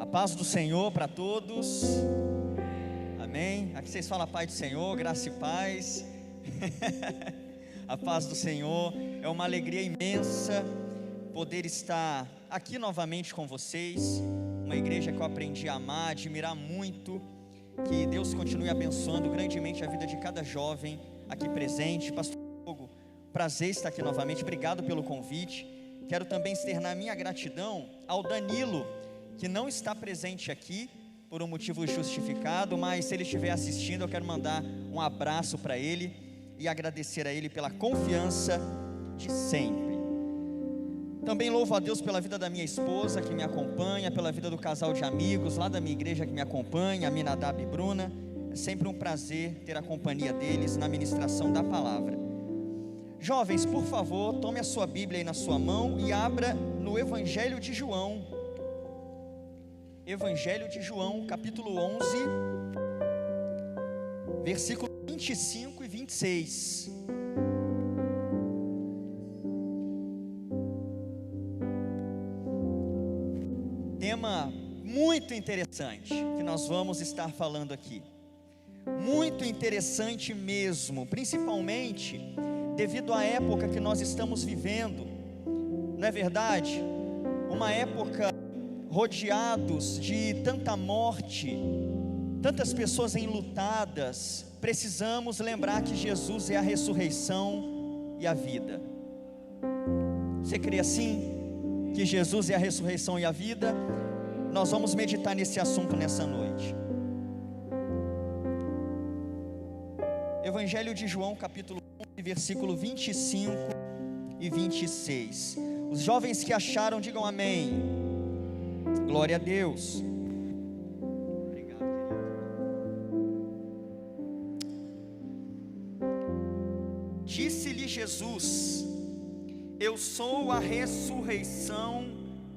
A paz do Senhor para todos, amém. Aqui vocês falam a paz do Senhor, graça e paz. A paz do Senhor, é uma alegria imensa poder estar aqui novamente com vocês. Uma igreja que eu aprendi a amar, admirar muito. Que Deus continue abençoando grandemente a vida de cada jovem aqui presente. Pastor Hugo, prazer estar aqui novamente, obrigado pelo convite. Quero também externar minha gratidão ao Danilo, que não está presente aqui por um motivo justificado, mas se ele estiver assistindo, eu quero mandar um abraço para ele e agradecer a ele pela confiança de sempre. Também louvo a Deus pela vida da minha esposa que me acompanha, pela vida do casal de amigos lá da minha igreja que me acompanha, Aminadab e Bruna. É sempre um prazer ter a companhia deles na ministração da palavra. Jovens, por favor, tome a sua Bíblia aí na sua mão e abra no Evangelho de João. Evangelho de João, capítulo 11, versículos 25 e 26. Tema muito interessante que nós vamos estar falando aqui. Muito interessante mesmo, principalmente devido à época que nós estamos vivendo. Não é verdade? Uma época rodeados de tanta morte, tantas pessoas enlutadas. Precisamos lembrar que Jesus é a ressurreição e a vida. Você crê assim? Que Jesus é a ressurreição e a vida? Nós vamos meditar nesse assunto nessa noite. Evangelho de João, capítulo 11, versículo 25 e 26. Os jovens que acharam, digam amém. Glória a Deus. Obrigado, querido. Disse-lhe Jesus: eu sou a ressurreição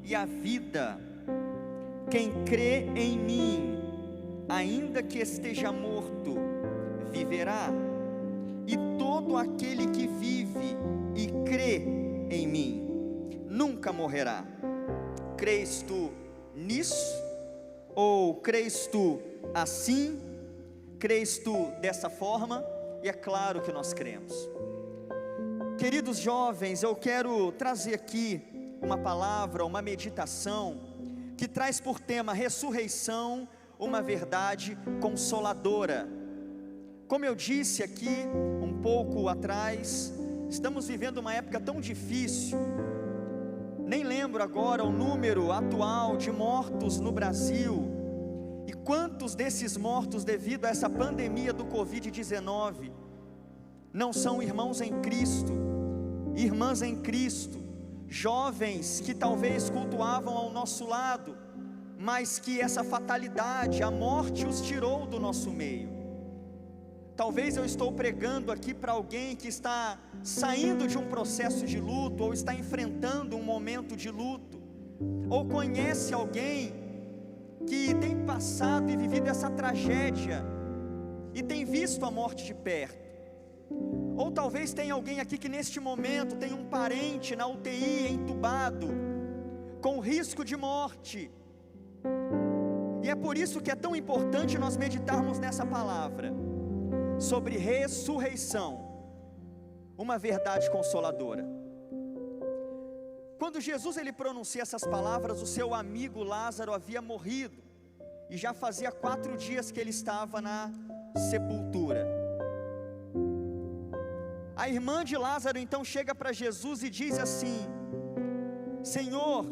e a vida. Quem crê em mim, ainda que esteja morto, viverá. E todo aquele que vive e crê em mim, nunca morrerá. Crês tu nisso? Ou crês tu assim? Crês tu dessa forma? E é claro que nós cremos. Queridos jovens, eu quero trazer aqui uma palavra, uma meditação que traz por tema ressurreição, uma verdade consoladora. Como eu disse aqui um pouco atrás, estamos vivendo uma época tão difícil. Nem lembro agora o número atual de mortos no Brasil. E quantos desses mortos devido a essa pandemia do Covid-19 não são irmãos em Cristo, irmãs em Cristo, jovens que talvez cultuavam ao nosso lado, mas que essa fatalidade, a morte os tirou do nosso meio. Talvez eu estou pregando aqui para alguém que está saindo de um processo de luto, ou está enfrentando um momento de luto, ou conhece alguém que tem passado e vivido essa tragédia, e tem visto a morte de perto. Ou talvez tenha alguém aqui que neste momento tem um parente na UTI, entubado, com risco de morte. E é por isso que é tão importante nós meditarmos nessa palavra sobre ressurreição, uma verdade consoladora. Quando Jesus ele pronuncia essas palavras, o seu amigo Lázaro havia morrido, e já fazia 4 dias que ele estava na sepultura. A irmã de Lázaro então chega para Jesus e diz assim: Senhor,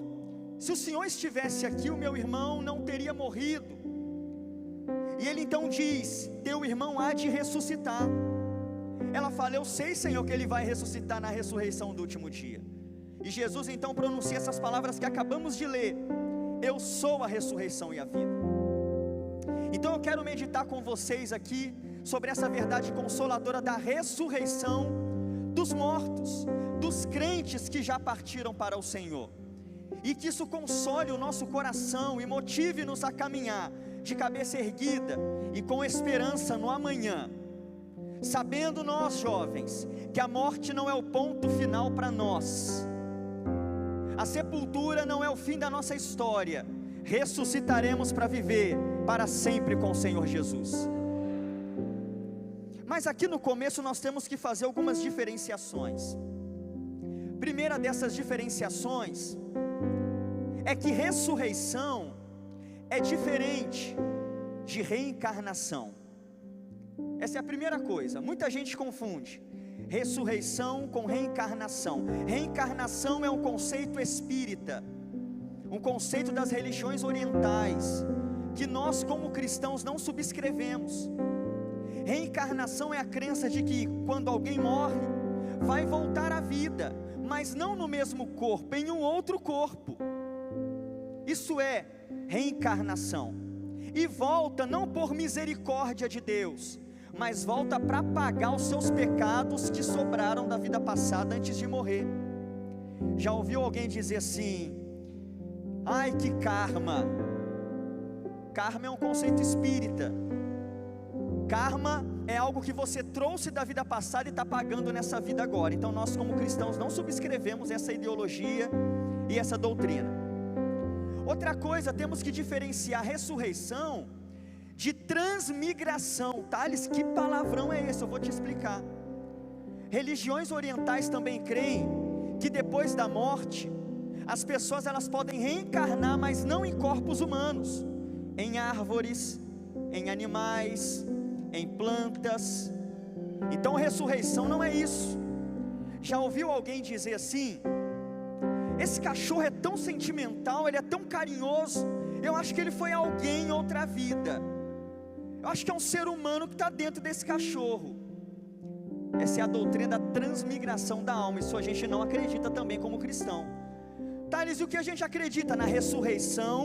se o Senhor estivesse aqui, o meu irmão não teria morrido. E ele então diz: teu irmão há de ressuscitar. Ela fala: eu sei, Senhor, que ele vai ressuscitar na ressurreição do último dia. E Jesus então pronuncia essas palavras que acabamos de ler: eu sou a ressurreição e a vida. Então eu quero meditar com vocês aqui sobre essa verdade consoladora da ressurreição dos mortos, dos crentes que já partiram para o Senhor, e que isso console o nosso coração e motive-nos a caminhar de cabeça erguida e com esperança no amanhã, sabendo nós jovens, que a morte não é o ponto final para nós, a sepultura não é o fim da nossa história, ressuscitaremos para viver para sempre com o Senhor Jesus. Mas aqui no começo nós temos que fazer algumas diferenciações. Primeira dessas diferenciações é que ressurreição é diferente de reencarnação. Essa é a primeira coisa. Muita gente confunde ressurreição com reencarnação. Reencarnação é um conceito espírita, um conceito das religiões orientais, que nós como cristãos não subscrevemos. Reencarnação é a crença de que quando alguém morre, vai voltar à vida, mas não no mesmo corpo, em um outro corpo. Isso é reencarnação. E volta não por misericórdia de Deus, mas volta para pagar os seus pecados que sobraram da vida passada antes de morrer. Já ouviu alguém dizer assim: ai, que karma? Karma é um conceito espírita. Karma é algo que você trouxe da vida passada e está pagando nessa vida agora. Então nós como cristãos não subscrevemos essa ideologia e essa doutrina. Outra coisa, temos que diferenciar ressurreição de transmigração. Thales, que palavrão é esse? Eu vou te explicar. Religiões orientais também creem que depois da morte, as pessoas elas podem reencarnar, mas não em corpos humanos, em árvores, em animais, em plantas. Então ressurreição não é isso. Já ouviu alguém dizer assim: esse cachorro é tão sentimental, ele é tão carinhoso, eu acho que ele foi alguém em outra vida, eu acho que é um ser humano que está dentro desse cachorro. Essa é a doutrina da transmigração da alma. Isso a gente não acredita também como cristão. Thales, o que a gente acredita? Na ressurreição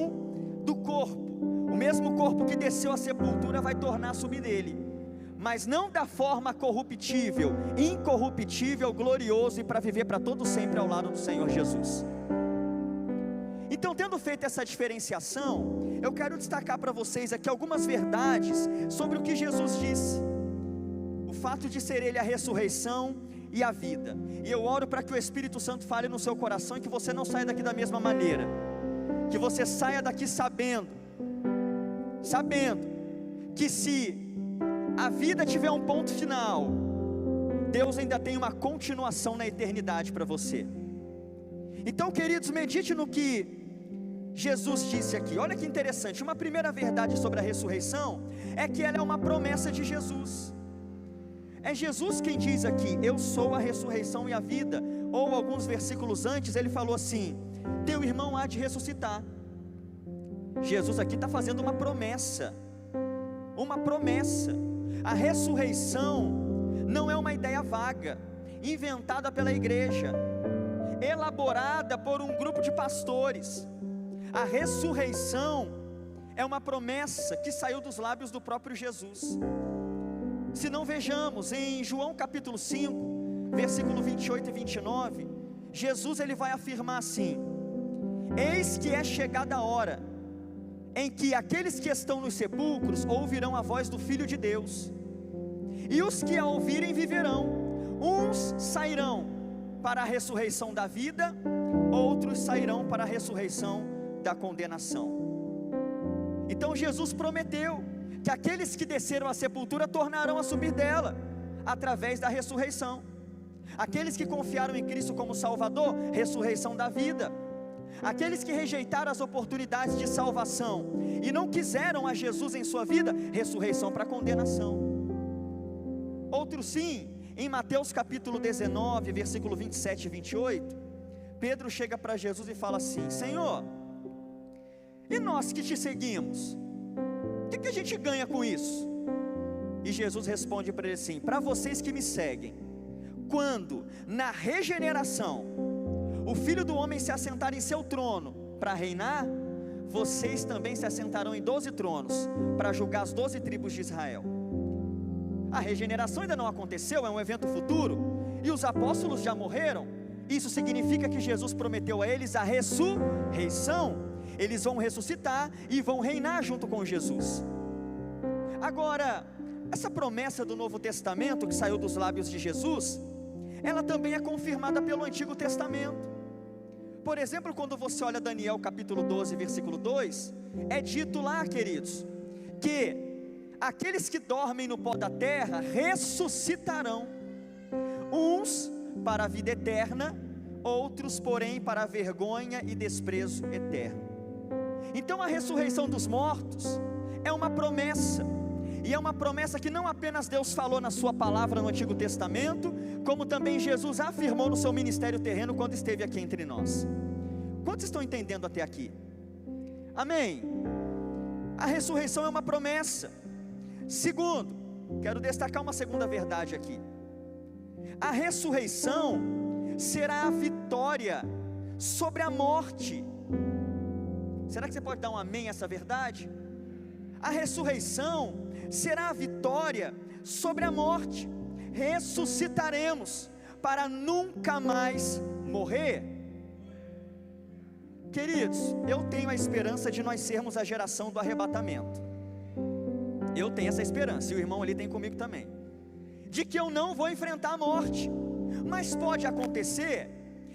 do corpo. O mesmo corpo que desceu à sepultura vai tornar a subir dele, mas não da forma corruptível, incorruptível, glorioso e para viver para todo sempre ao lado do Senhor Jesus. Então, tendo feito essa diferenciação, eu quero destacar para vocês aqui algumas verdades sobre o que Jesus disse, o fato de ser Ele a ressurreição e a vida. E eu oro para que o Espírito Santo fale no seu coração e que você não saia daqui da mesma maneira, que você saia daqui sabendo que se a vida tiver um ponto final, Deus ainda tem uma continuação na eternidade para você. Então, queridos, medite no que Jesus disse aqui. Olha que interessante. Uma primeira verdade sobre a ressurreição é que ela é uma promessa de Jesus. É Jesus quem diz aqui: eu sou a ressurreição e a vida. Ou alguns versículos antes ele falou assim: teu irmão há de ressuscitar. Jesus aqui está fazendo uma promessa. Uma promessa. A ressurreição não é uma ideia vaga, inventada pela igreja, elaborada por um grupo de pastores. A ressurreição é uma promessa que saiu dos lábios do próprio Jesus. Se não, vejamos em João capítulo 5, versículo 28 e 29, Jesus ele vai afirmar assim: eis que é chegada a hora em que aqueles que estão nos sepulcros ouvirão a voz do Filho de Deus, e os que a ouvirem viverão. Uns sairão para a ressurreição da vida, outros sairão para a ressurreição da condenação. Então Jesus prometeu que aqueles que desceram à sepultura tornarão a subir dela, através da ressurreição. Aqueles que confiaram em Cristo como Salvador, ressurreição da vida. Aqueles que rejeitaram as oportunidades de salvação e não quiseram a Jesus em sua vida, ressurreição para condenação. Outro sim, em Mateus capítulo 19, versículo 27 e 28, Pedro chega para Jesus e fala assim: Senhor, e nós que te seguimos, o que a gente ganha com isso? E Jesus responde para ele assim: para vocês que me seguem, quando na regeneração o Filho do Homem se assentar em seu trono para reinar, vocês também se assentarão em 12 tronos para julgar as 12 tribos de Israel. A regeneração ainda não aconteceu, é um evento futuro, e os apóstolos já morreram. Isso significa que Jesus prometeu a eles a ressurreição. Eles vão ressuscitar e vão reinar junto com Jesus. Agora, essa promessa do Novo Testamento que saiu dos lábios de Jesus, ela também é confirmada pelo Antigo Testamento. Por exemplo, quando você olha Daniel capítulo 12, versículo 2, é dito lá, queridos, que aqueles que dormem no pó da terra ressuscitarão, uns para a vida eterna, outros porém para a vergonha e desprezo eterno. Então a ressurreição dos mortos é uma promessa, e é uma promessa que não apenas Deus falou na sua palavra no Antigo Testamento, como também Jesus afirmou no seu ministério terreno quando esteve aqui entre nós. Quantos estão entendendo até aqui? Amém? A ressurreição é uma promessa. Segundo, quero destacar uma segunda verdade aqui. A ressurreição será a vitória sobre a morte. Será que você pode dar um amém a essa verdade? A ressurreição será a vitória sobre a morte. Ressuscitaremos para nunca mais morrer. Queridos, eu tenho a esperança de nós sermos a geração do arrebatamento. Eu tenho essa esperança, e o irmão ali tem comigo também, de que eu não vou enfrentar a morte. Mas pode acontecer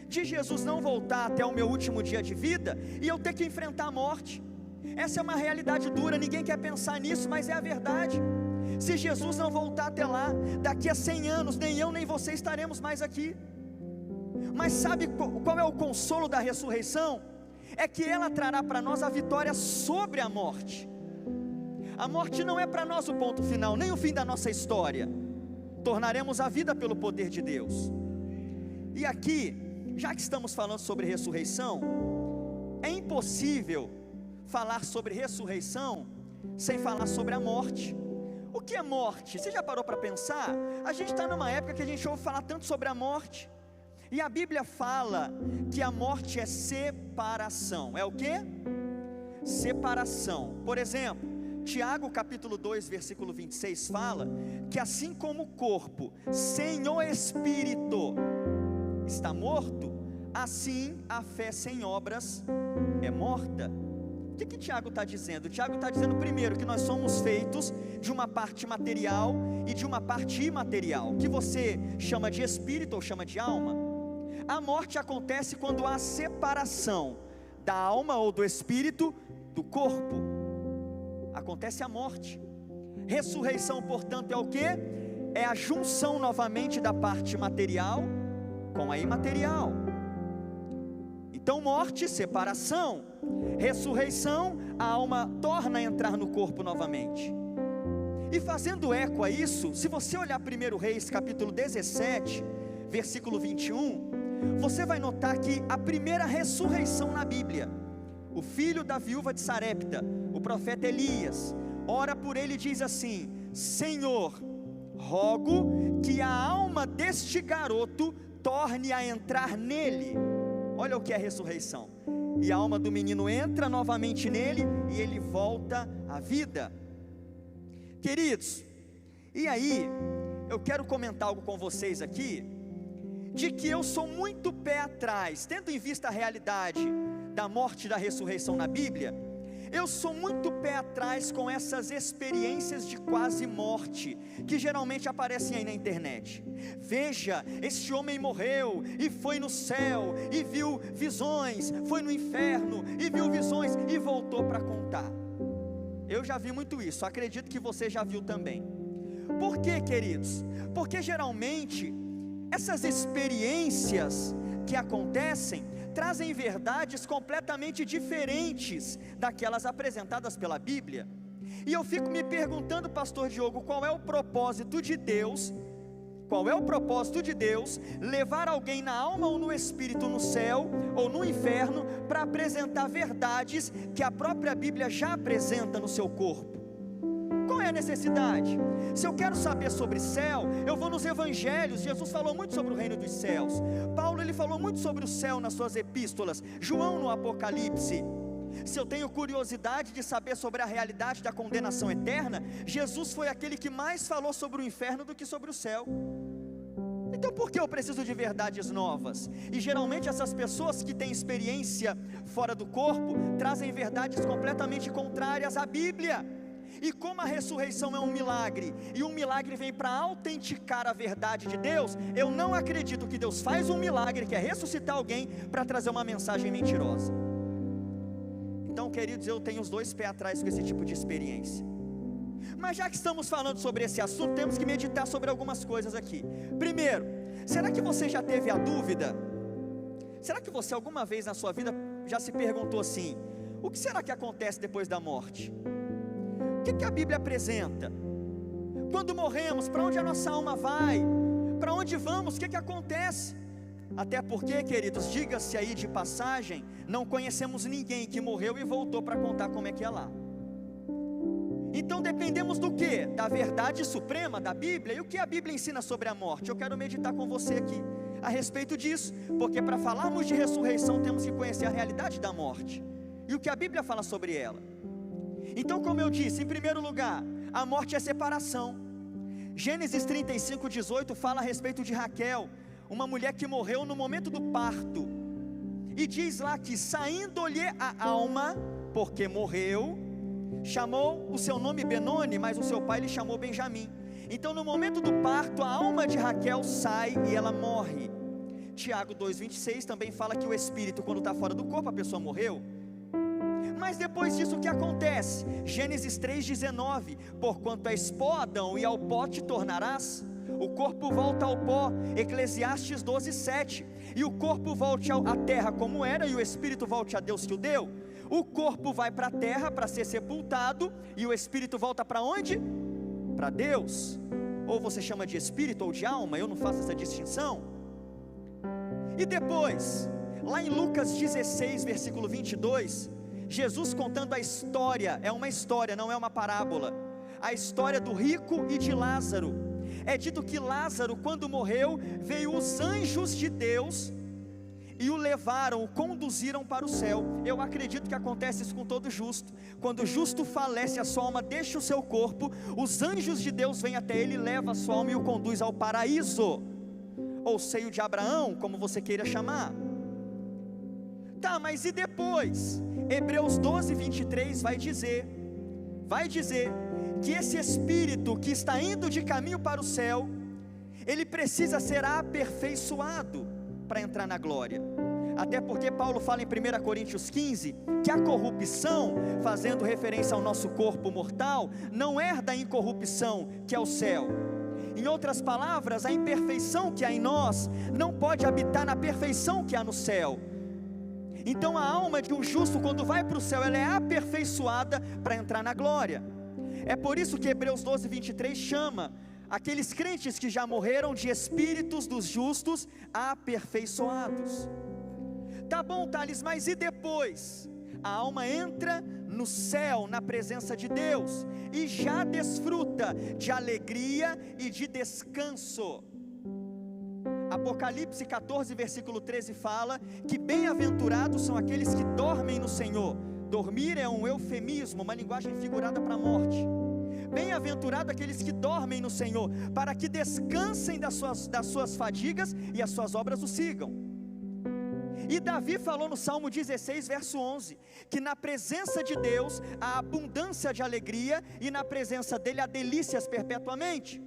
de Jesus não voltar até o meu último dia de vida e eu ter que enfrentar a morte. Essa é uma realidade dura, ninguém quer pensar nisso, mas é a verdade. Se Jesus não voltar até lá, daqui a 100 anos, nem eu nem você estaremos mais aqui. Mas sabe qual é o consolo da ressurreição? É que ela trará para nós a vitória sobre a morte. A morte não é para nós o ponto final, nem o fim da nossa história. Tornaremos a vida pelo poder de Deus. E aqui, já que estamos falando sobre ressurreição, é impossível falar sobre ressurreição sem falar sobre a morte. O que é morte? Você já parou para pensar? A gente está numa época que a gente ouve falar tanto sobre a morte, e a Bíblia fala que a morte é separação. É o que? Separação. Por exemplo, Tiago capítulo 2 versículo 26 fala que assim como o corpo sem o espírito está morto, assim a fé sem obras é morta. O que Tiago está dizendo? Tiago está dizendo primeiro que nós somos feitos de uma parte material e de uma parte imaterial, que você chama de espírito ou chama de alma. A morte acontece quando há separação da alma ou do espírito do corpo. Acontece a morte. Ressurreição, portanto, é o que? É a junção novamente da parte material com a imaterial. Então morte, separação. Ressurreição, a alma torna a entrar no corpo novamente. E fazendo eco a isso, se você olhar 1 Reis capítulo 17 versículo 21, você vai notar que a primeira ressurreição na Bíblia, o filho da viúva de Sarepta, o profeta Elias, ora por ele e diz assim: Senhor, rogo que a alma deste garoto torne a entrar nele. Olha o que é a ressurreição. E a alma do menino entra novamente nele e ele volta à vida. Queridos, e aí eu quero comentar algo com vocês aqui, de que eu sou muito pé atrás, tendo em vista a realidade da morte e da ressurreição na Bíblia. Eu sou muito pé atrás com essas experiências de quase morte, que geralmente aparecem aí na internet. Veja, este homem morreu, e foi no céu, e viu visões, foi no inferno, e viu visões, e voltou para contar. Eu já vi muito isso, acredito que você já viu também. Por quê, queridos? Porque geralmente, essas experiências que acontecem, trazem verdades completamente diferentes daquelas apresentadas pela Bíblia. E eu fico me perguntando, pastor Diogo, qual é o propósito de Deus? Qual é o propósito de Deus levar alguém na alma ou no espírito, no céu ou no inferno, para apresentar verdades que a própria Bíblia já apresenta no seu corpo? Qual é a necessidade? Se eu quero saber sobre céu, eu vou nos evangelhos. Jesus falou muito sobre o reino dos céus. Paulo, ele falou muito sobre o céu nas suas epístolas. João no Apocalipse. Se eu tenho curiosidade de saber sobre a realidade da condenação eterna, Jesus foi aquele que mais falou sobre o inferno do que sobre o céu. Então por que eu preciso de verdades novas? E geralmente essas pessoas que têm experiência fora do corpo, trazem verdades completamente contrárias à Bíblia. E como a ressurreição é um milagre, e um milagre vem para autenticar a verdade de Deus, eu não acredito que Deus faz um milagre, que é ressuscitar alguém, para trazer uma mensagem mentirosa. Então, queridos, eu tenho os dois pés atrás com esse tipo de experiência. Mas já que estamos falando sobre esse assunto, temos que meditar sobre algumas coisas aqui. Primeiro, será que você já teve a dúvida? Será que você alguma vez na sua vida já se perguntou assim: o que será que acontece depois da morte? O que a Bíblia apresenta? Quando morremos, para onde a nossa alma vai? Para onde vamos? O que acontece? Até porque, queridos, diga-se aí de passagem, não conhecemos ninguém que morreu e voltou para contar como é que é lá. Então dependemos do quê? Da verdade suprema da Bíblia. E o que a Bíblia ensina sobre a morte? Eu quero meditar com você aqui a respeito disso, porque para falarmos de ressurreição temos que conhecer a realidade da morte e o que a Bíblia fala sobre ela. Então, como eu disse, em primeiro lugar, a morte é separação. Gênesis 35:18 fala a respeito de Raquel, uma mulher que morreu no momento do parto, e diz lá que saindo-lhe a alma, porque morreu, chamou o seu nome Benoni, mas o seu pai lhe chamou Benjamim. Então no momento do parto, a alma de Raquel sai e ela morre. Tiago 2:26 também fala que o espírito, quando está fora do corpo, a pessoa morreu. Mas depois disso o que acontece? Gênesis 3:19, porquanto és pó, Adão, e ao pó te tornarás, o corpo volta ao pó. Eclesiastes 12:7, e o corpo volte à terra como era, e o espírito volte a Deus que o deu. O corpo vai para a terra para ser sepultado, e o espírito volta para onde? Para Deus. Ou você chama de espírito ou de alma, eu não faço essa distinção. E depois, lá em Lucas 16, versículo 22, Jesus contando a história, é uma história, não é uma parábola, a história do rico e de Lázaro. É dito que Lázaro, quando morreu, veio os anjos de Deus e o levaram, o conduziram para o céu. Eu acredito que acontece isso com todo justo. Quando o justo falece, a sua alma deixa o seu corpo, os anjos de Deus vêm até ele, levam a sua alma e o conduz ao paraíso, ou seio de Abraão, como você queira chamar. Tá, mas e depois? Hebreus 12:23 vai dizer que esse espírito que está indo de caminho para o céu, ele precisa ser aperfeiçoado para entrar na glória. Até porque Paulo fala em 1 Coríntios 15, que a corrupção, fazendo referência ao nosso corpo mortal, não herda a incorrupção, que é o céu. Em outras palavras, a imperfeição que há em nós, não pode habitar na perfeição que há no céu. Então a alma de um justo, quando vai para o céu, ela é aperfeiçoada para entrar na glória. É por isso que Hebreus 12:23 chama aqueles crentes que já morreram de espíritos dos justos aperfeiçoados. Tá bom, Thales, mas e depois? A alma entra no céu, na presença de Deus, e já desfruta de alegria e de descanso. Apocalipse 14, versículo 13 fala que bem-aventurados são aqueles que dormem no Senhor. Dormir é um eufemismo, uma linguagem figurada para a morte. Bem-aventurado aqueles que dormem no Senhor, para que descansem das suas fadigas e as suas obras o sigam. E Davi falou no Salmo 16, verso 11, que na presença de Deus há abundância de alegria, e na presença dele há delícias perpetuamente.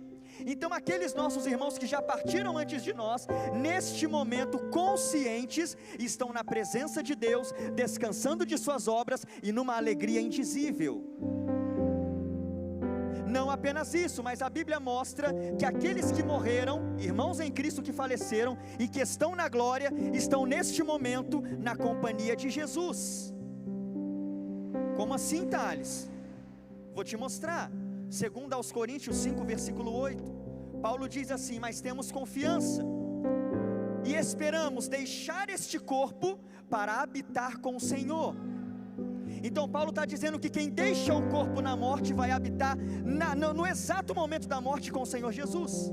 Então aqueles nossos irmãos que já partiram antes de nós, neste momento conscientes, estão na presença de Deus, descansando de suas obras e numa alegria indizível. Não apenas isso, mas a Bíblia mostra que aqueles que morreram, irmãos em Cristo que faleceram e que estão na glória, estão neste momento na companhia de Jesus. Como assim, Thales? Vou te mostrar. Segundo aos Coríntios 5, versículo 8, Paulo diz assim: mas temos confiança e esperamos deixar este corpo para habitar com o Senhor. Então Paulo está dizendo que quem deixa o corpo na morte vai habitar no exato momento da morte com o Senhor Jesus.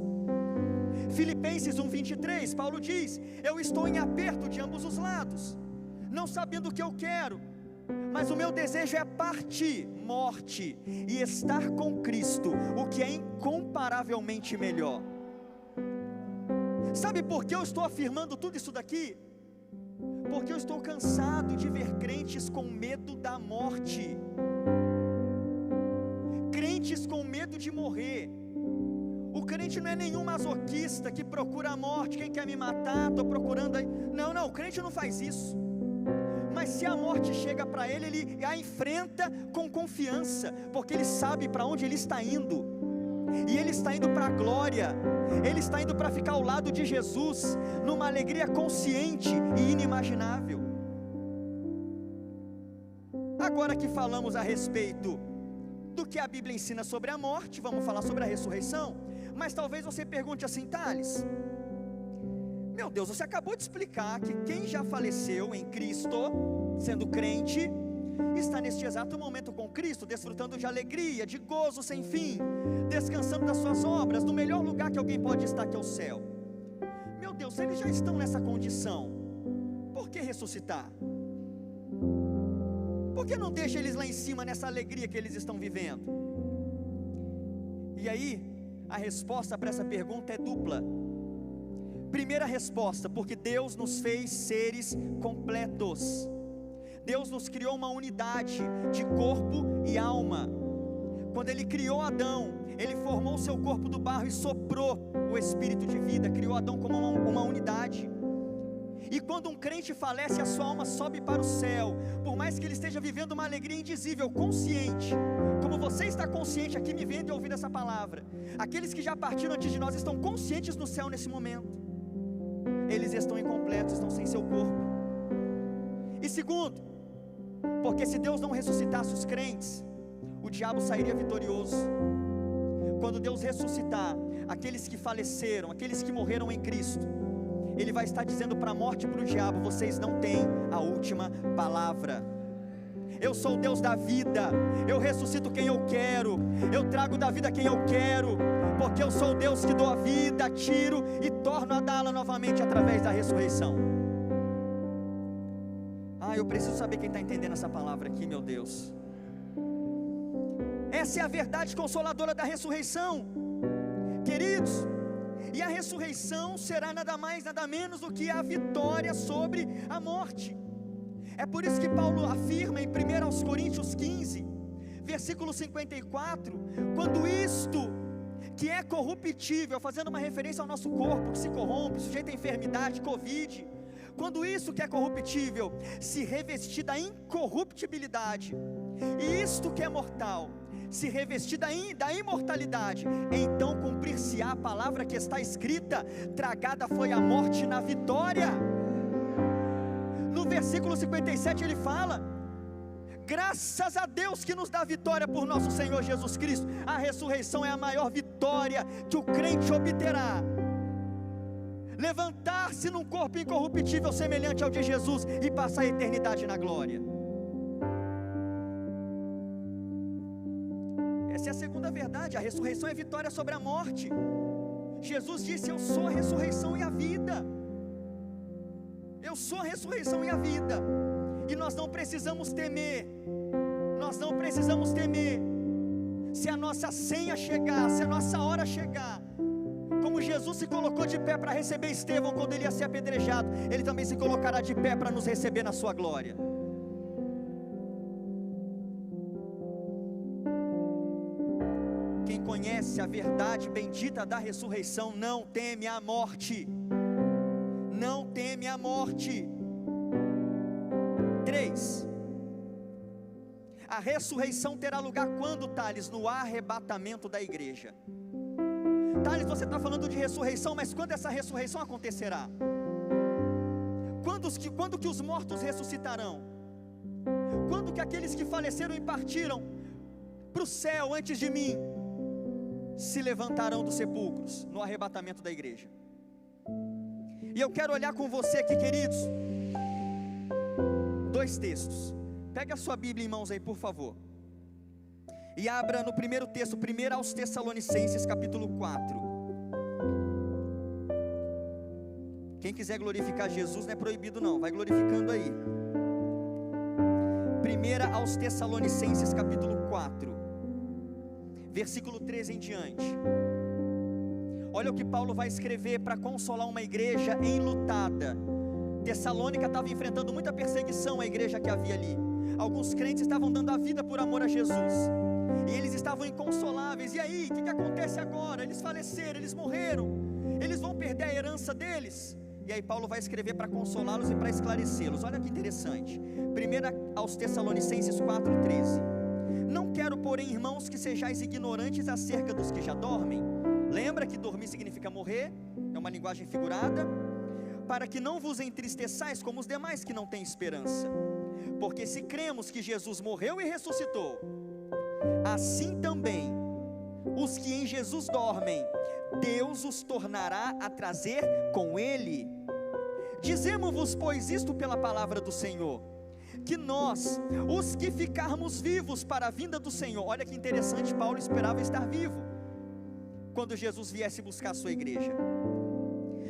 Filipenses 1:23, Paulo diz: eu estou em aperto de ambos os lados, não sabendo o que eu quero, mas o meu desejo é partir, morte, e estar com Cristo, o que é incomparavelmente melhor. Sabe por que eu estou afirmando tudo isso daqui? Porque eu estou cansado de ver crentes com medo da morte, morrer. O crente não é nenhum masoquista que procura a morte. Quem quer me matar? Estou procurando aí. Não, o crente não faz isso. Mas se a morte chega para ele, ele a enfrenta com confiança, porque ele sabe para onde ele está indo. E ele está indo para a glória. Ele está indo para ficar ao lado de Jesus, numa alegria consciente e inimaginável. Agora que falamos a respeito do que a Bíblia ensina sobre a morte, vamos falar sobre a ressurreição. Mas talvez você pergunte assim: Thales, meu Deus, você acabou de explicar que quem já faleceu em Cristo, sendo crente, está neste exato momento com Cristo, desfrutando de alegria, de gozo sem fim, descansando das suas obras, no melhor lugar que alguém pode estar, que é o céu. Meu Deus, se eles já estão nessa condição, por que ressuscitar? Por que não deixa eles lá em cima, nessa alegria que eles estão vivendo? E aí, a resposta para essa pergunta é dupla. Primeira resposta: porque Deus nos fez seres completos. Deus nos criou uma unidade de corpo e alma. Quando Ele criou Adão, Ele formou o seu corpo do barro e soprou o espírito de vida, criou Adão como uma unidade. E quando um crente falece, a sua alma sobe para o céu, por mais que ele esteja vivendo uma alegria indizível, consciente, como você está consciente aqui me vendo e ouvindo essa palavra. Aqueles que já partiram antes de nós estão conscientes no céu nesse momento. Eles estão incompletos, estão sem seu corpo. E segundo, porque se Deus não ressuscitasse os crentes, o diabo sairia vitorioso. Quando Deus ressuscitar aqueles que faleceram, aqueles que morreram em Cristo, Ele vai estar dizendo para a morte e para o diabo: vocês não têm a última palavra. Eu sou o Deus da vida, eu ressuscito quem eu quero, eu trago da vida quem eu quero, porque eu sou o Deus que dou a vida, tiro e torno a dá-la novamente através da ressurreição. Eu preciso saber quem está entendendo essa palavra aqui, meu Deus. Essa é a verdade consoladora da ressurreição, queridos. E a ressurreição será nada mais, nada menos do que a vitória sobre a morte. É por isso que Paulo afirma em 1 Coríntios 15, versículo 54, quando isto que é corruptível, fazendo uma referência ao nosso corpo que se corrompe, sujeito à enfermidade, Covid, quando isso que é corruptível se revestir da incorruptibilidade, e isto que é mortal se revestir da imortalidade, então cumprir-se-á a palavra que está escrita: tragada foi a morte na vitória. No versículo 57 ele fala: graças a Deus que nos dá vitória por nosso Senhor Jesus Cristo. A ressurreição é a maior vitória que o crente obterá. Levantar-se num corpo incorruptível semelhante ao de Jesus e passar a eternidade na glória. Essa é a segunda verdade. A ressurreição é vitória sobre a morte. Jesus disse: eu sou a ressurreição e a vida. Eu sou a ressurreição e a vida. E nós não precisamos temer. Nós não precisamos temer. Se a nossa senha chegar, se a nossa hora chegar, como Jesus se colocou de pé para receber Estevão quando ele ia ser apedrejado, Ele também se colocará de pé para nos receber na sua glória. Quem conhece a verdade bendita da ressurreição não teme a morte. Não teme a morte. 3. A ressurreição terá lugar quando, Thales? No arrebatamento da igreja. Thales, você está falando de ressurreição, mas quando essa ressurreição acontecerá? Quando que os mortos ressuscitarão? Quando que aqueles que faleceram e partiram para o céu antes de mim se levantarão dos sepulcros? No arrebatamento da igreja. E eu quero olhar com você aqui, queridos, 2 textos. Pega a sua Bíblia em mãos aí, por favor, e abra no primeiro texto, 1 aos Tessalonicenses, capítulo 4. Quem quiser glorificar Jesus não é proibido não, vai glorificando aí. 1 aos Tessalonicenses, capítulo 4, versículo 13 em diante. Olha o que Paulo vai escrever para consolar uma igreja enlutada. Tessalônica estava enfrentando muita perseguição, a igreja que havia ali. Alguns crentes estavam dando a vida por amor a Jesus. e eles estavam inconsoláveis. E aí, o que acontece agora? Eles faleceram, eles morreram, eles vão perder a herança deles. E aí Paulo vai escrever para consolá-los e para esclarecê-los. Olha que interessante, 1 aos Tessalonicenses 4,13: não quero, porém, irmãos, que sejais ignorantes acerca dos que já dormem. Lembra que dormir significa morrer, é uma linguagem figurada. Para que não vos entristeçais como os demais que não têm esperança. Porque se cremos que Jesus morreu e ressuscitou, assim também os que em Jesus dormem, Deus os tornará a trazer com Ele. Dizemos-vos, pois, isto pela palavra do Senhor, que nós, os que ficarmos vivos para a vinda do Senhor. Olha que interessante, Paulo esperava estar vivo quando Jesus viesse buscar a sua igreja.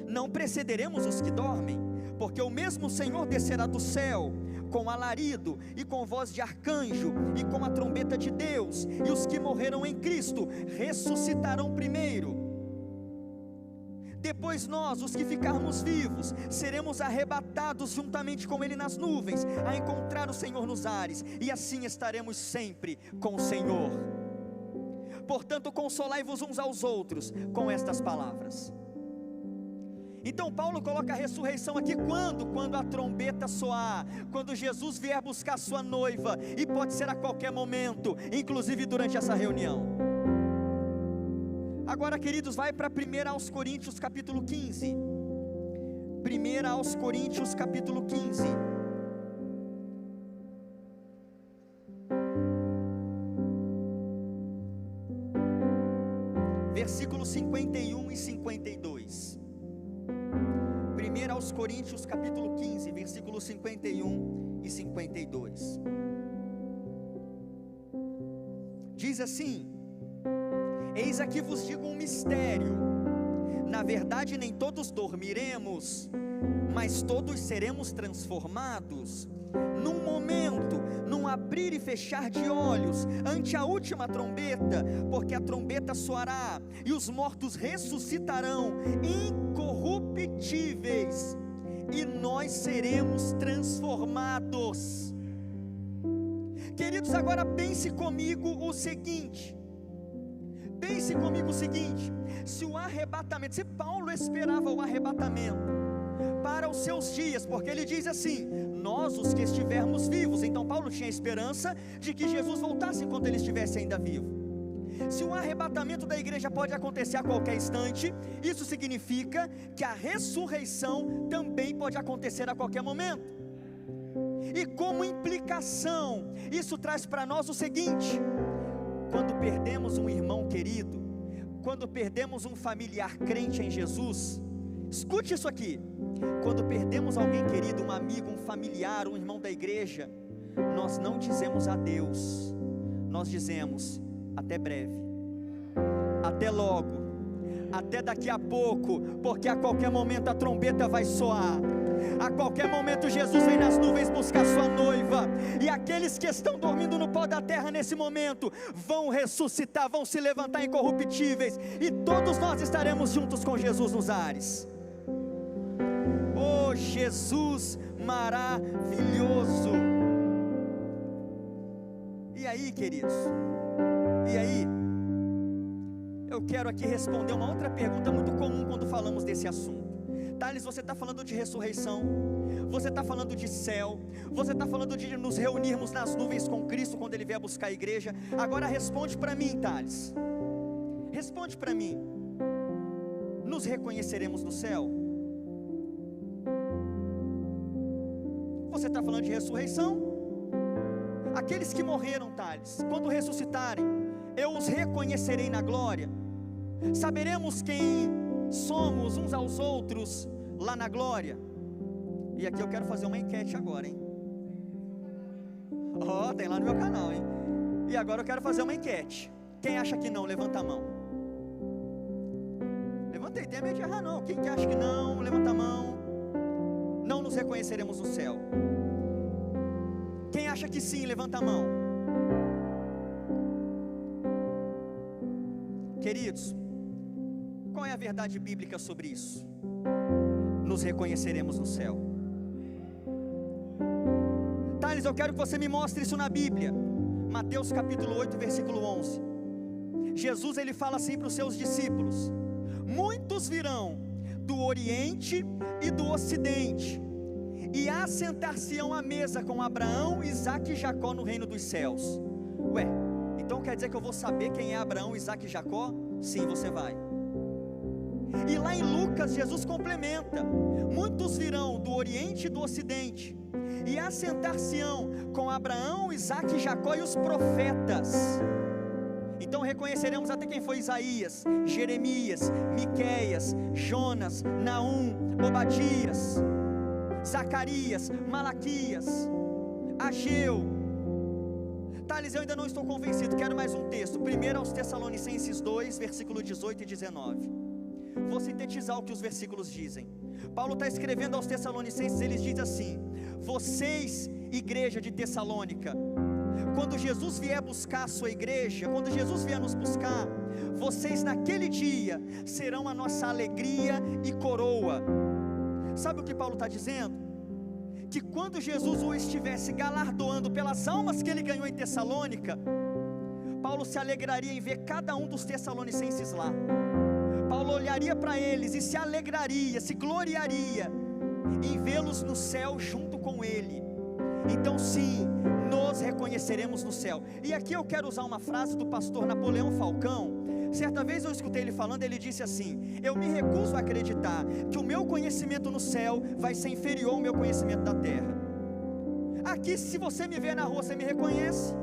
Não precederemos os que dormem, porque o mesmo Senhor descerá do céu, com alarido, e com voz de arcanjo, e com a trombeta de Deus, e os que morreram em Cristo, ressuscitarão primeiro. Depois nós, os que ficarmos vivos, seremos arrebatados juntamente com Ele nas nuvens, a encontrar o Senhor nos ares, e assim estaremos sempre com o Senhor. Portanto, consolai-vos uns aos outros, com estas palavras. Então Paulo coloca a ressurreição aqui quando a trombeta soar, quando Jesus vier buscar sua noiva, e pode ser a qualquer momento, inclusive durante essa reunião. Agora, queridos, vai para 1 aos Coríntios capítulo 15, 1 aos Coríntios capítulo 15, versículos 51 e 52. 1 aos Coríntios capítulo 15, versículos 51 e 52. Diz assim: eis aqui vos digo um mistério, na verdade nem todos dormiremos, mas todos seremos transformados, num momento, num abrir e fechar de olhos, ante a última trombeta, porque a trombeta soará, e os mortos ressuscitarão, incorruptíveis, e nós seremos transformados. Queridos, agora pense comigo o seguinte, se o arrebatamento, se Paulo esperava o arrebatamento para os seus dias, porque ele diz assim: nós os que estivermos vivos. Então Paulo tinha esperança de que Jesus voltasse enquanto ele estivesse ainda vivo. Se o arrebatamento da igreja pode acontecer a qualquer instante, isso significa que a ressurreição também pode acontecer a qualquer momento. E como implicação, isso traz para nós o seguinte: quando perdemos um irmão querido, quando perdemos um familiar crente em Jesus, escute isso aqui, quando perdemos alguém querido, um amigo, um familiar, um irmão da igreja, nós não dizemos adeus, nós dizemos até breve, até logo, até daqui a pouco, porque a qualquer momento a trombeta vai soar, a qualquer momento Jesus vem nas nuvens buscar sua noiva, e aqueles que estão dormindo no pó da terra nesse momento, vão ressuscitar, vão se levantar incorruptíveis, e todos nós estaremos juntos com Jesus nos ares. Oh, Jesus maravilhoso! E aí, queridos, e aí, eu quero aqui responder uma outra pergunta muito comum quando falamos desse assunto. Thales, você está falando de ressurreição, você está falando de céu, você está falando de nos reunirmos nas nuvens com Cristo quando Ele vier buscar a igreja. Agora responde para mim, Thales, responde para mim: nos reconheceremos no céu? Você está falando de ressurreição? Aqueles que morreram, Thales, quando ressuscitarem, eu os reconhecerei na glória. Saberemos quem somos uns aos outros lá na glória. E aqui eu quero fazer uma enquete agora, hein? Ó, tem lá no meu canal, hein? E agora eu quero fazer uma enquete. Quem acha que não, levanta a mão. Levantei, tem medo de errar não. Quem que acha que não, levanta a mão. Não nos reconheceremos no céu. Quem acha que sim, levanta a mão. Queridos, qual é a verdade bíblica sobre isso? Nos reconheceremos no céu. Thales, eu quero que você me mostre isso na Bíblia. Mateus capítulo 8, versículo 11. Jesus ele fala assim para os seus discípulos: muitos virão do Oriente e do Ocidente, e assentar-se-ão à mesa com Abraão, Isaque e Jacó no reino dos céus. Ué, então quer dizer que eu vou saber quem é Abraão, Isaque e Jacó? Sim, você vai. E lá em Lucas, Jesus complementa: muitos virão do Oriente e do Ocidente, e assentar-se-ão com Abraão, Isaque e Jacó e os profetas. Então reconheceremos até quem foi Isaías, Jeremias, Miqueias, Jonas, Naum, Obadias, Zacarias, Malaquias, Ageu. Thales, eu ainda não estou convencido, quero mais um texto. 1 aos Tessalonicenses 2, versículo 18 e 19. Vou sintetizar o que os versículos dizem. Paulo está escrevendo aos Tessalonicenses, ele diz assim: vocês, igreja de Tessalônica, quando Jesus vier buscar a sua igreja, quando Jesus vier nos buscar, vocês naquele dia serão a nossa alegria e coroa. Sabe o que Paulo está dizendo? Que quando Jesus o estivesse galardoando pelas almas que ele ganhou em Tessalônica, Paulo se alegraria em ver cada um dos tessalonicenses lá. Paulo olharia para eles e se alegraria, se gloriaria em vê-los no céu junto com ele. Então sim, nos reconheceremos no céu. E aqui eu quero usar uma frase do pastor Napoleão Falcão. Certa vez eu escutei ele falando, ele disse assim: eu me recuso a acreditar que o meu conhecimento no céu vai ser inferior ao meu conhecimento da terra. Aqui, se você me ver na rua, você me reconhece.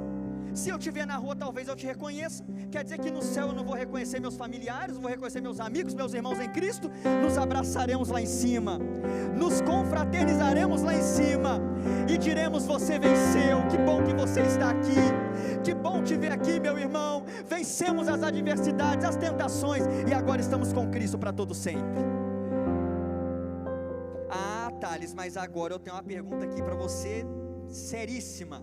Se eu te ver na rua, talvez eu te reconheça. Quer dizer que no céu eu não vou reconhecer meus familiares, não vou reconhecer meus amigos, meus irmãos em Cristo. Nos abraçaremos lá em cima, nos confraternizaremos lá em cima e diremos: você venceu, que bom que você está aqui, que bom te ver aqui, meu irmão. Vencemos as adversidades, as tentações, e agora estamos com Cristo para todo sempre. Ah, Thales, mas agora eu tenho uma pergunta aqui para você, seríssima.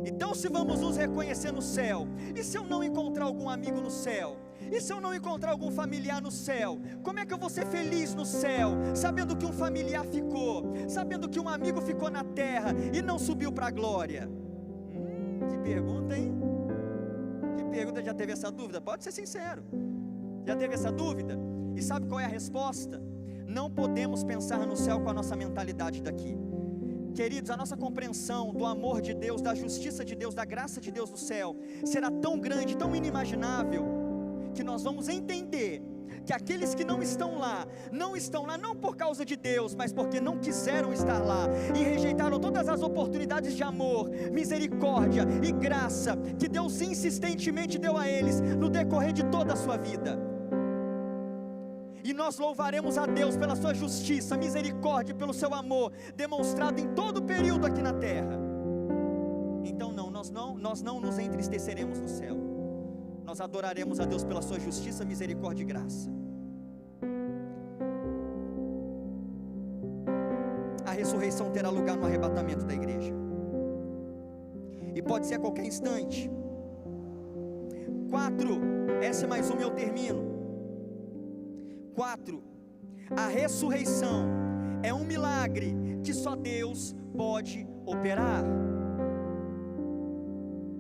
Então, se vamos nos reconhecer no céu, e se eu não encontrar algum amigo no céu? E se eu não encontrar algum familiar no céu? Como é que eu vou ser feliz no céu, sabendo que um familiar ficou, sabendo que um amigo ficou na terra e não subiu para a glória? Que pergunta, hein? Que pergunta, já teve essa dúvida? Pode ser sincero, já teve essa dúvida? E sabe qual é a resposta? Não podemos pensar no céu com a nossa mentalidade daqui. Queridos, a nossa compreensão do amor de Deus, da justiça de Deus, da graça de Deus no céu, será tão grande, tão inimaginável, que nós vamos entender que aqueles que não estão lá não por causa de Deus, mas porque não quiseram estar lá, e rejeitaram todas as oportunidades de amor, misericórdia e graça, que Deus insistentemente deu a eles, no decorrer de toda a sua vida. E nós louvaremos a Deus pela sua justiça, misericórdia, pelo seu amor, demonstrado em todo o período aqui na terra. Então nós não nos entristeceremos no céu. Nós adoraremos a Deus pela sua justiça, misericórdia e graça. A ressurreição terá lugar no arrebatamento da igreja, e pode ser a qualquer instante. 4, essa é mais uma e eu termino. 4, a ressurreição é um milagre que só Deus pode operar.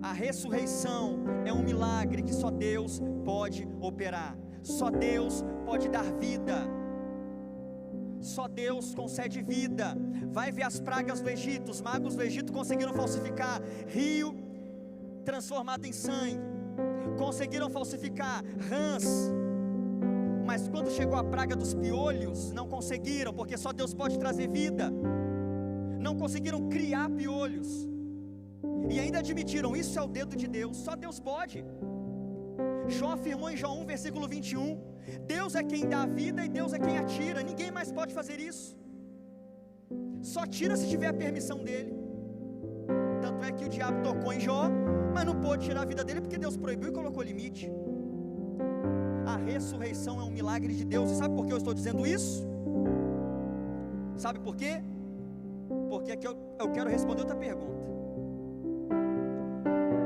A ressurreição é um milagre que só Deus pode operar. Só Deus pode dar vida. Só Deus concede vida. Vai ver as pragas do Egito. Os magos do Egito conseguiram falsificar rio transformado em sangue, conseguiram falsificar rãs, mas quando chegou a praga dos piolhos, não conseguiram, porque só Deus pode trazer vida. Não conseguiram criar piolhos, e ainda admitiram: isso é o dedo de Deus, só Deus pode. Jó afirmou em Jó 1, versículo 21, Deus é quem dá a vida e Deus é quem atira, ninguém mais pode fazer isso. Só tira se tiver a permissão dele. Tanto é que o diabo tocou em Jó, mas não pôde tirar a vida dele, porque Deus proibiu e colocou limite. A ressurreição é um milagre de Deus. E sabe por que eu estou dizendo isso? Sabe por quê? Porque aqui eu quero responder outra pergunta.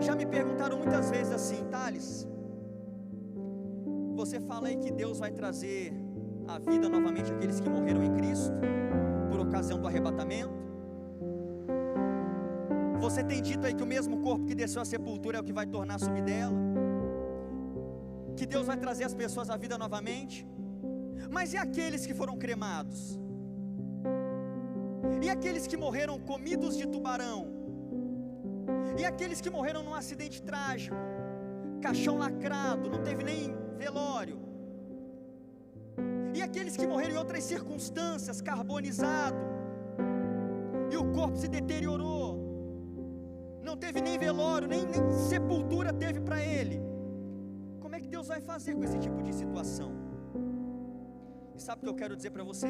Já me perguntaram muitas vezes assim: Thales, você fala aí que Deus vai trazer a vida novamente àqueles que morreram em Cristo, por ocasião do arrebatamento. Você tem dito aí que o mesmo corpo que desceu à sepultura é o que vai tornar a subir dela, que Deus vai trazer as pessoas à vida novamente. Mas e aqueles que foram cremados? E aqueles que morreram comidos de tubarão? E aqueles que morreram num acidente trágico, caixão lacrado, não teve nem velório? E aqueles que morreram em outras circunstâncias, carbonizado, e o corpo se deteriorou, não teve nem velório, nem sepultura teve para ele? Como é que Deus vai fazer com esse tipo de situação? E sabe o que eu quero dizer para você?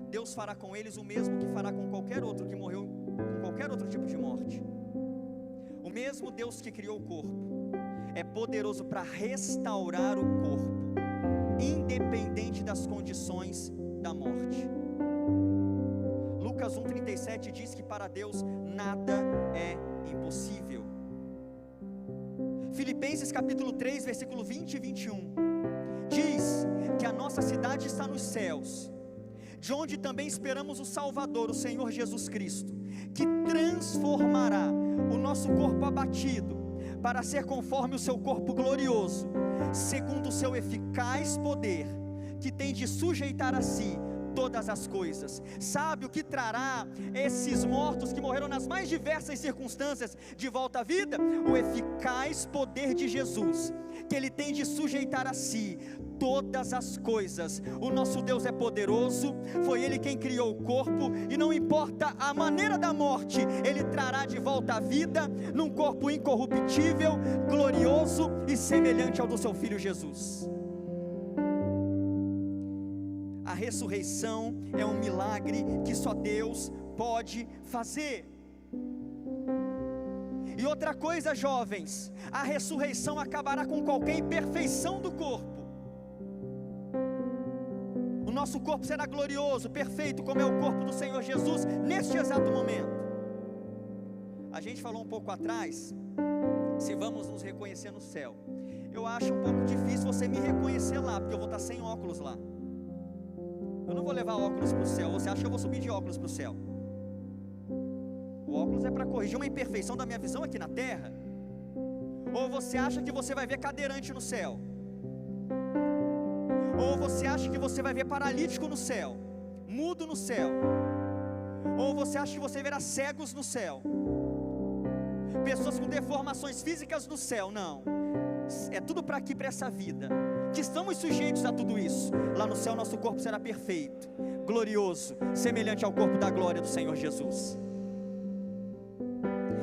Deus fará com eles o mesmo que fará com qualquer outro que morreu com qualquer outro tipo de morte. O mesmo Deus que criou o corpo é poderoso para restaurar o corpo, independente das condições da morte. Lucas 1,37 diz que para Deus nada é impossível. Filipenses capítulo 3, versículo 20 e 21 diz que a nossa cidade está nos céus, de onde também esperamos o Salvador, o Senhor Jesus Cristo, que transformará o nosso corpo abatido para ser conforme o seu corpo glorioso, segundo o seu eficaz poder, que tem de sujeitar a si todas as coisas. Sabe o que trará esses mortos que morreram nas mais diversas circunstâncias de volta à vida? O eficaz poder de Jesus, que Ele tem de sujeitar a si todas as coisas. O nosso Deus é poderoso, foi Ele quem criou o corpo, e não importa a maneira da morte, Ele trará de volta a vida, num corpo incorruptível, glorioso e semelhante ao do seu Filho Jesus. A ressurreição é um milagre que só Deus pode fazer. E outra coisa, jovens, a ressurreição acabará com qualquer imperfeição do corpo. O nosso corpo será glorioso, perfeito, como é o corpo do Senhor Jesus, neste exato momento. A gente falou um pouco atrás, se vamos nos reconhecer no céu. Eu acho um pouco difícil você me reconhecer lá, porque eu vou estar sem óculos lá. Eu não vou levar óculos para o céu. Você acha que eu vou subir de óculos para o céu? O óculos é para corrigir uma imperfeição da minha visão aqui na terra? Ou você acha que você vai ver cadeirante no céu? Ou você acha que você vai ver paralítico no céu, mudo no céu? Ou você acha que você verá cegos no céu, pessoas com deformações físicas no céu? Não, é tudo para aqui, para essa vida, que estamos sujeitos a tudo isso. Lá no céu nosso corpo será perfeito, glorioso, semelhante ao corpo da glória do Senhor Jesus.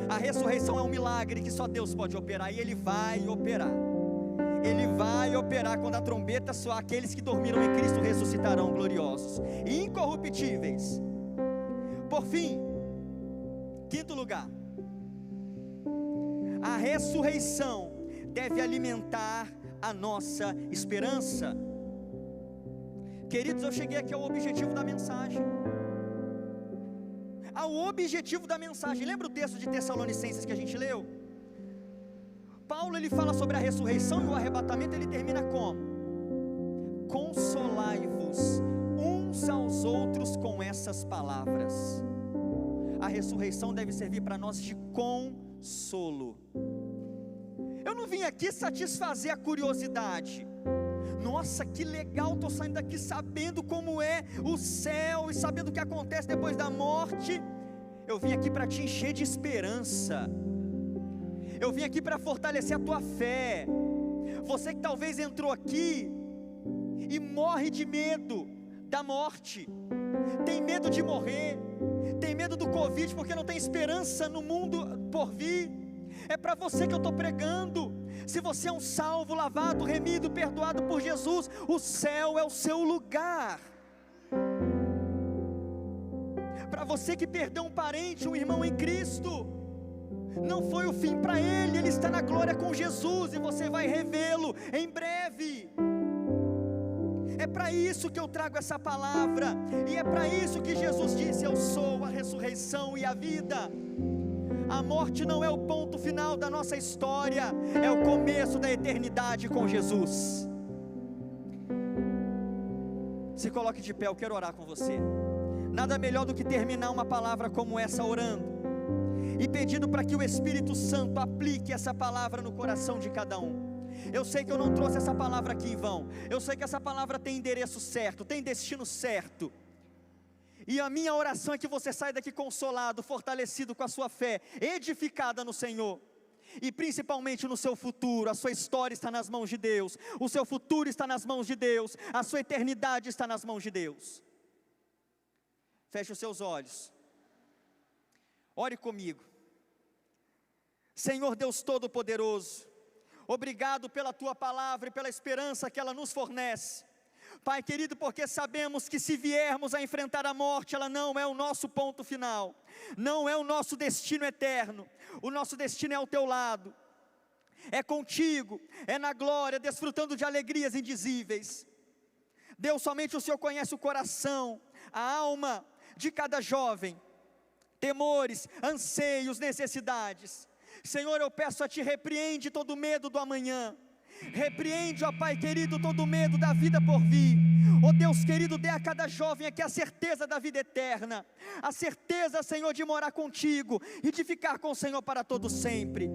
A ressurreição é um milagre que só Deus pode operar, e Ele vai operar. Ele vai operar quando a trombeta soar. Aqueles que dormiram em Cristo ressuscitarão gloriosos e incorruptíveis. Por fim, quinto lugar, a ressurreição deve alimentar a nossa esperança. Queridos, eu cheguei aqui ao objetivo da mensagem. Ao objetivo da mensagem. Lembra o texto de Tessalonicenses que a gente leu? Paulo, ele fala sobre a ressurreição e o arrebatamento. Ele termina como? Consolai-vos uns aos outros com essas palavras. A ressurreição deve servir para nós de consolo. Eu não vim aqui satisfazer a curiosidade. Nossa, que legal, estou saindo daqui sabendo como é o céu e sabendo o que acontece depois da morte. Eu vim aqui para te encher de esperança. Eu vim aqui para fortalecer a tua fé. Você que talvez entrou aqui e morre de medo da morte, tem medo de morrer, tem medo do Covid porque não tem esperança no mundo por vir. É para você que eu estou pregando. Se você é um salvo, lavado, remido, perdoado por Jesus, o céu é o seu lugar. Para você que perdeu um parente, um irmão em Cristo, não foi o fim para ele, ele está na glória com Jesus e você vai revê-lo em breve. É para isso que eu trago essa palavra, e é para isso que Jesus disse: eu sou a ressurreição e a vida. A morte não é o ponto final da nossa história, é o começo da eternidade com Jesus. Se coloque de pé, eu quero orar com você. Nada melhor do que terminar uma palavra como essa orando. e pedindo para que o Espírito Santo aplique essa palavra no coração de cada um. Eu sei que eu não trouxe essa palavra aqui em vão, eu sei que essa palavra tem endereço certo, tem destino certo, e a minha oração é que você saia daqui consolado, fortalecido com a sua fé, edificada no Senhor, e principalmente no seu futuro. A sua história está nas mãos de Deus, o seu futuro está nas mãos de Deus, a sua eternidade está nas mãos de Deus. Feche os seus olhos, ore comigo. Senhor Deus Todo-Poderoso, obrigado pela Tua palavra e pela esperança que ela nos fornece. Pai querido, porque sabemos que se viermos a enfrentar a morte, ela não é o nosso ponto final, não é o nosso destino eterno. O nosso destino é ao Teu lado, é contigo, é na glória, desfrutando de alegrias indizíveis. Deus, somente o Senhor conhece o coração, a alma de cada jovem, temores, anseios, necessidades. Senhor, eu peço a Ti, repreende todo medo do amanhã, repreende, ó Pai querido, todo medo da vida por vir. Ó Deus querido, dê a cada jovem aqui a certeza da vida eterna, a certeza, Senhor, de morar contigo e de ficar com o Senhor para todo sempre.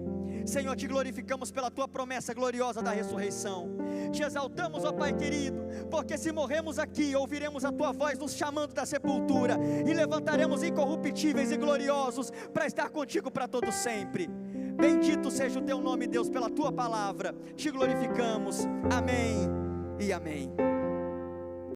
Senhor, Te glorificamos pela Tua promessa gloriosa da ressurreição. Te exaltamos, ó Pai querido, porque se morremos aqui, ouviremos a Tua voz nos chamando da sepultura, e levantaremos incorruptíveis e gloriosos para estar contigo para todo sempre. Bendito seja o Teu nome, Deus, pela Tua palavra. Te glorificamos. Amém e amém.